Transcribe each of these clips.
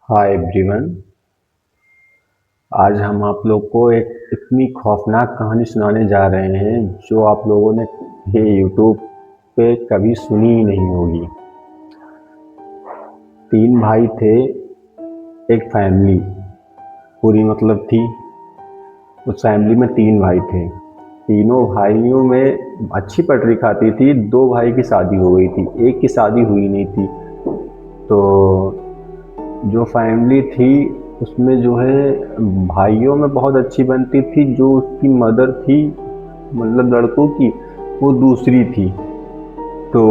Hi everyone. आज हम आप लोग को एक इतनी खौफनाक कहानी सुनाने जा रहे हैं जो आप लोगों ने ये यूट्यूब पे कभी सुनी ही नहीं होगी। तीन भाई थे, एक फैमिली पूरी मतलब थी। उस फैमिली में तीन भाई थे। तीनों भाइयों में अच्छी पटरी खाती थी। दो भाई की शादी हो गई थी, एक की शादी हुई नहीं थी। तो जो फैमिली थी उसमें जो है भाइयों में बहुत अच्छी बनती थी। जो उसकी मदर थी मतलब लड़कों की, वो दूसरी थी। तो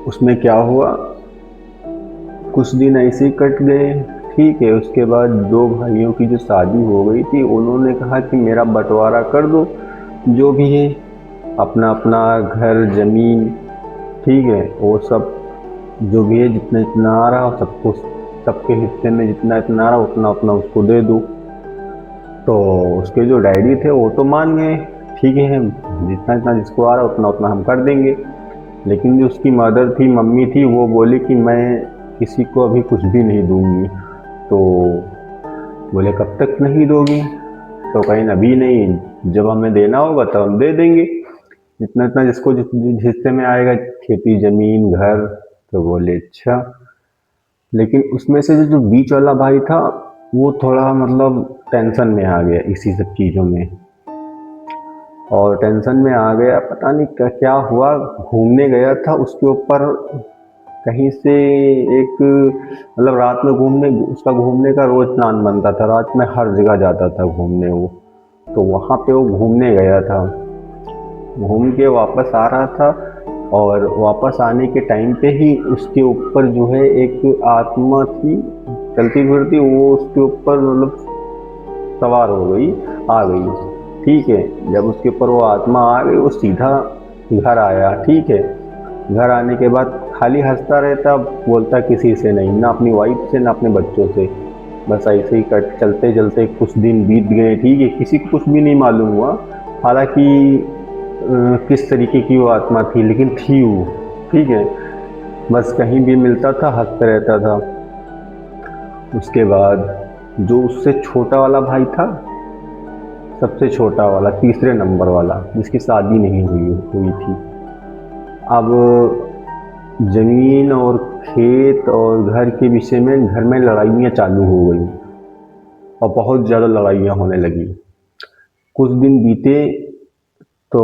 उसमें क्या हुआ, कुछ दिन ऐसे ही कट गए। ठीक है, उसके बाद दो भाइयों की जो शादी हो गई थी उन्होंने कहा कि मेरा बंटवारा कर दो, जो भी है अपना अपना घर जमीन। ठीक है, वो सब जो भी है जितना जितना आ रहा सबको, सबके हिस्से में जितना इतना आ रहा उतना उतना उसको दे दो। तो उसके जो डैडी थे वो तो मान गए, ठीक है जितना जितना जिसको आ रहा उतना उतना हम कर देंगे। लेकिन जो उसकी मदर थी, मम्मी थी, वो बोली कि मैं किसी को अभी कुछ भी नहीं दूंगी। तो बोले कब तक नहीं दोगी? तो कहीं अभी नहीं, जब हमें देना होगा तब हम दे देंगे, जितना इतना जिसको जिस जिस हिस्से में आएगा, खेती जमीन घर। तो बोले अच्छा। लेकिन उसमें से जो बीच वाला भाई था वो थोड़ा मतलब टेंशन में आ गया इसी सब चीज़ों में। और टेंशन में आ गया, पता नहीं क्या क्या हुआ। घूमने गया था, उसके ऊपर कहीं से एक मतलब रात में घूमने, उसका घूमने का रोज प्लान बनता था, रात में हर जगह जाता था घूमने वो। तो वहाँ पे वो घूमने गया था, घूम के वापस आ रहा था। और वापस आने के टाइम पे ही उसके ऊपर जो है एक आत्मा थी चलती फिरती, वो उसके ऊपर मतलब सवार हो गई, आ गई। ठीक है, जब उसके ऊपर वो आत्मा आ गई वो सीधा घर आया। ठीक है, घर आने के बाद खाली हंसता रहता, बोलता किसी से नहीं, ना अपनी वाइफ से ना अपने बच्चों से। बस ऐसे ही कट चलते चलते कुछ दिन बीत गए। ठीक है, किसी को कुछ भी नहीं मालूम हुआ हालांकि किस तरीके की वो आत्मा थी, लेकिन थी वो। ठीक है, बस कहीं भी मिलता था हंसता रहता था। उसके बाद जो उससे छोटा वाला भाई था, सबसे छोटा वाला तीसरे नंबर वाला जिसकी शादी नहीं हुई हुई थी, अब जमीन और खेत और घर के विषय में घर में लड़ाइयाँ चालू हो गई और बहुत ज़्यादा लड़ाइयाँ होने लगी। कुछ दिन बीते तो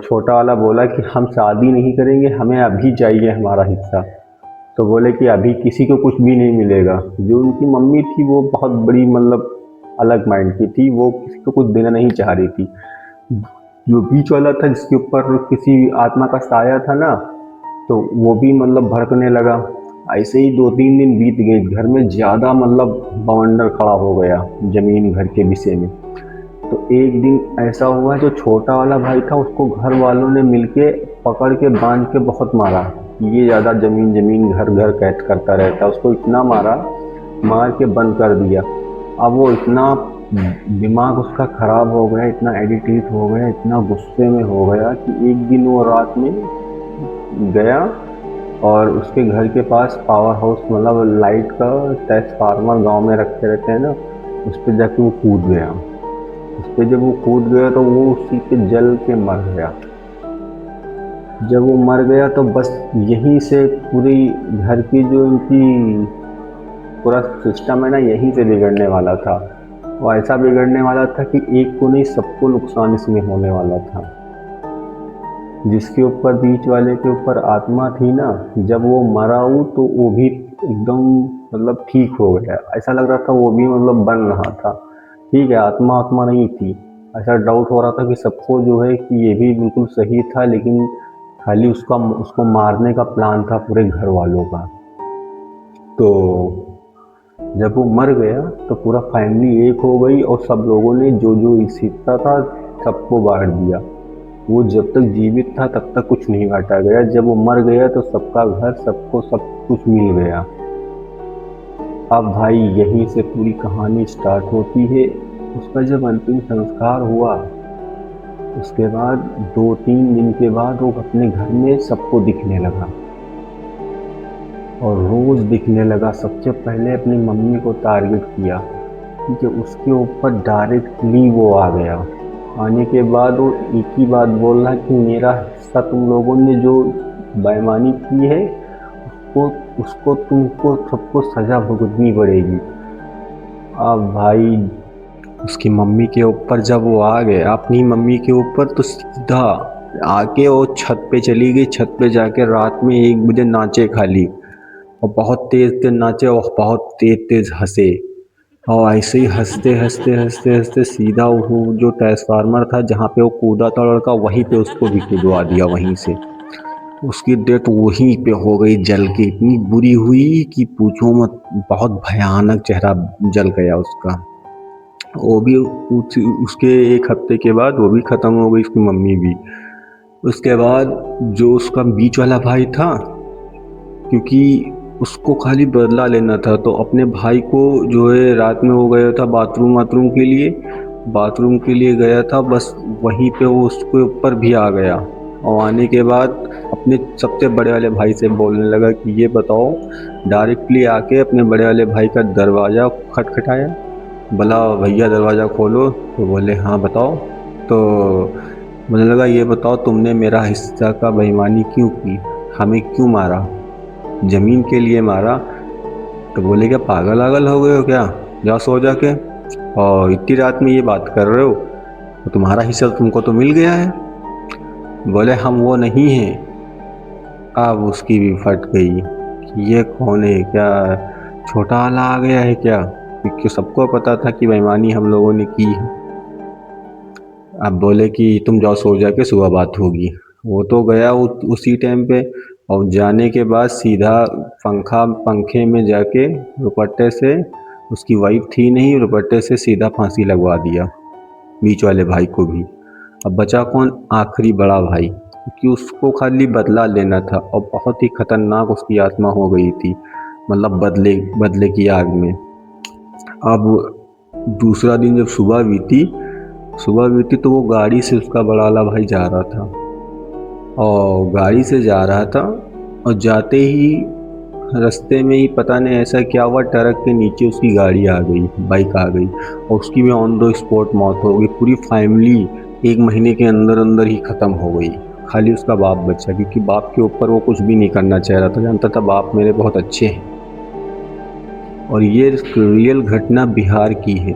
छोटा वाला बोला कि हम शादी नहीं करेंगे, हमें अभी चाहिए हमारा हिस्सा। तो बोले कि अभी किसी को कुछ भी नहीं मिलेगा। जो उनकी मम्मी थी वो बहुत बड़ी मतलब अलग माइंड की थी, वो किसी को कुछ देना नहीं चाह रही थी। जो बीच वाला था जिसके ऊपर किसी आत्मा का साया था ना, तो वो भी मतलब भड़कने लगा। ऐसे ही दो तीन दिन बीत गए, घर में ज़्यादा मतलब बवंडर खड़ा हो गया जमीन घर के विषय में। तो एक दिन ऐसा हुआ, जो छोटा वाला भाई था उसको घर वालों ने मिलके पकड़ के बांध के बहुत मारा। ये ज़्यादा ज़मीन ज़मीन घर घर कैद करता रहता, उसको इतना मारा, मार के बंद कर दिया। अब वो इतना दिमाग उसका ख़राब हो गया, इतना एडिटेट हो गया, इतना गुस्से में हो गया कि एक दिन वो रात में गया और उसके घर के पास पावर हाउस मतलब लाइट का ट्रांसफार्मर गांव में रखे रहते हैं ना, उस पर जाके वो कूद गया। उस पर जब वो कूद गया तो वो उसी पे जल के मर गया। जब वो मर गया तो बस यहीं से पूरी घर की जो इनकी पूरा सिस्टम है ना, यहीं से बिगड़ने वाला था। वो ऐसा बिगड़ने वाला था कि एक को नहीं सबको नुकसान इसमें होने वाला था। जिसके ऊपर बीच वाले के ऊपर आत्मा थी ना, जब वो मरा वो तो वो भी एकदम मतलब ठीक हो गया। ऐसा लग रहा था वो भी मतलब बन रहा था। ठीक है, आत्मा आत्मा नहीं थी। ऐसा डाउट हो रहा था कि सबको जो है कि ये भी बिल्कुल सही था, लेकिन खाली उसका उसको मारने का प्लान था पूरे घर वालों का। तो जब वो मर गया तो पूरा फैमिली एक हो गई और सब लोगों ने जो जो हिस्सा था सबको बांट दिया। वो जब तक जीवित था तब तक कुछ नहीं बांटा गया, जब वो मर गया तो सबका घर सबको सब कुछ मिल गया। अब भाई यहीं से पूरी कहानी स्टार्ट होती है। उसका जब अंतिम संस्कार हुआ उसके बाद 2-3 दिन के बाद वो अपने घर में सबको दिखने लगा। और रोज़ दिखने लगा। सबसे पहले अपनी मम्मी को टारगेट किया, ठीक है, उसके ऊपर डायरेक्टली वो आ गया। आने के बाद वो एक ही बात बोल रहा कि मेरा हिस्सा तुम लोगों ने जो बेईमानी की है उसको उसको तुमको सबको सज़ा भुगतनी पड़ेगी। अब भाई उसकी मम्मी के ऊपर जब वो आ गए अपनी मम्मी के ऊपर, तो सीधा आके वो छत पे चली गई। छत पे जाके रात में 1 बजे नाचे खाली, और बहुत तेज़ तेज़ नाचे और बहुत तेज़ तेज़ हंसे। और ऐसे ही हंसते हंसते हंसते हंसते सीधा वो जो ट्रांसफार्मर था जहाँ पे वो कूदा था लड़का, वहीं पे उसको भी कूदवा दिया वहीं से। उसकी डेथ वहीं पे हो गई जल के। इतनी बुरी हुई कि पूछो मत, बहुत भयानक चेहरा जल गया उसका। वो भी उसके 1 हफ्ते के बाद वो भी ख़त्म हो गई, उसकी मम्मी भी। उसके बाद जो उसका बीच वाला भाई था, क्योंकि उसको खाली बदला लेना था, तो अपने भाई को जो है रात में वो गया था बाथरूम के लिए गया था, बस वहीं पे वो उसके ऊपर भी आ गया। और आने के बाद अपने सबसे बड़े वाले भाई से बोलने लगा कि ये बताओ, डायरेक्टली आके अपने बड़े वाले भाई का दरवाज़ा खटखटाया, बोला भैया दरवाज़ा खोलो। तो बोले हाँ बताओ। तो बोलने लगा ये बताओ तुमने मेरा हिस्सा का बेईमानी क्यों की, हमें क्यों मारा, ज़मीन के लिए मारा। तो बोले क्या पागल आगल हो गए हो क्या, जाओ सो जाके, और इतनी रात में ये बात कर रहे हो, तो तुम्हारा हिस्सा तुमको तो मिल गया है। बोले हम वो नहीं हैं। अब उसकी भी फट गई कि ये कौन है, क्या छोटा वाला आ गया है क्या, क्योंकि सबको पता था कि बेईमानी हम लोगों ने की है। अब बोले कि तुम जाओ सो जाके, सुबह बात होगी। वो तो गया उसी टाइम पे, और जाने के बाद सीधा पंखे में जाके दुपट्टे से, उसकी वाइफ थी नहीं, दुपट्टे से सीधा फांसी लगवा दिया बीच वाले भाई को भी। अब बचा कौन, आखिरी बड़ा भाई, क्योंकि उसको खाली बदला लेना था, और बहुत ही खतरनाक उसकी आत्मा हो गई थी, मतलब बदले बदले की आग में। अब दूसरा दिन जब सुबह बीती तो वो गाड़ी से उसका बड़ा वाला भाई जा रहा था, और गाड़ी से जा रहा था, और जाते ही रास्ते में ही पता नहीं ऐसा क्या हुआ, ट्रक के नीचे उसकी गाड़ी आ गई, बाइक आ गई, और उसकी भी ऑन द स्पॉट मौत हो गई। पूरी फैमिली 1 महीने के अंदर अंदर ही ख़त्म हो गई। खाली उसका बाप बचा, क्योंकि बाप के ऊपर वो कुछ भी नहीं करना चाह रहा था, जानता था बाप मेरे बहुत अच्छे हैं। और ये रियल घटना बिहार की है,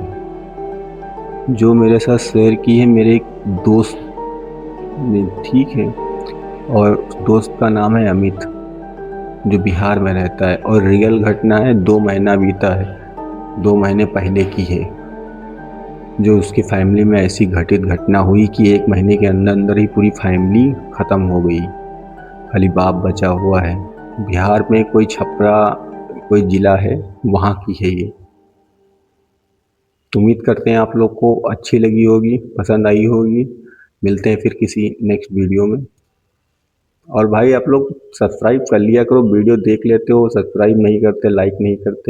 जो मेरे साथ शेयर की है मेरे एक दोस्त ने, ठीक है। और उस दोस्त का नाम है अमित, जो बिहार में रहता है, और रियल घटना है 2 महीना बीता है, 2 महीने पहले की है, जो उसकी फैमिली में ऐसी घटित घटना हुई कि 1 महीने के अंदर अंदर ही पूरी फैमिली ख़त्म हो गई, खाली बाप बचा हुआ है। बिहार में कोई छपरा कोई ज़िला है, वहाँ की है ये। उम्मीद करते हैं आप लोग को अच्छी लगी होगी, पसंद आई होगी। मिलते हैं फिर किसी नेक्स्ट वीडियो में। और भाई आप लोग सब्सक्राइब कर लिया करो, वीडियो देख लेते हो सब्सक्राइब नहीं करते, लाइक नहीं करते।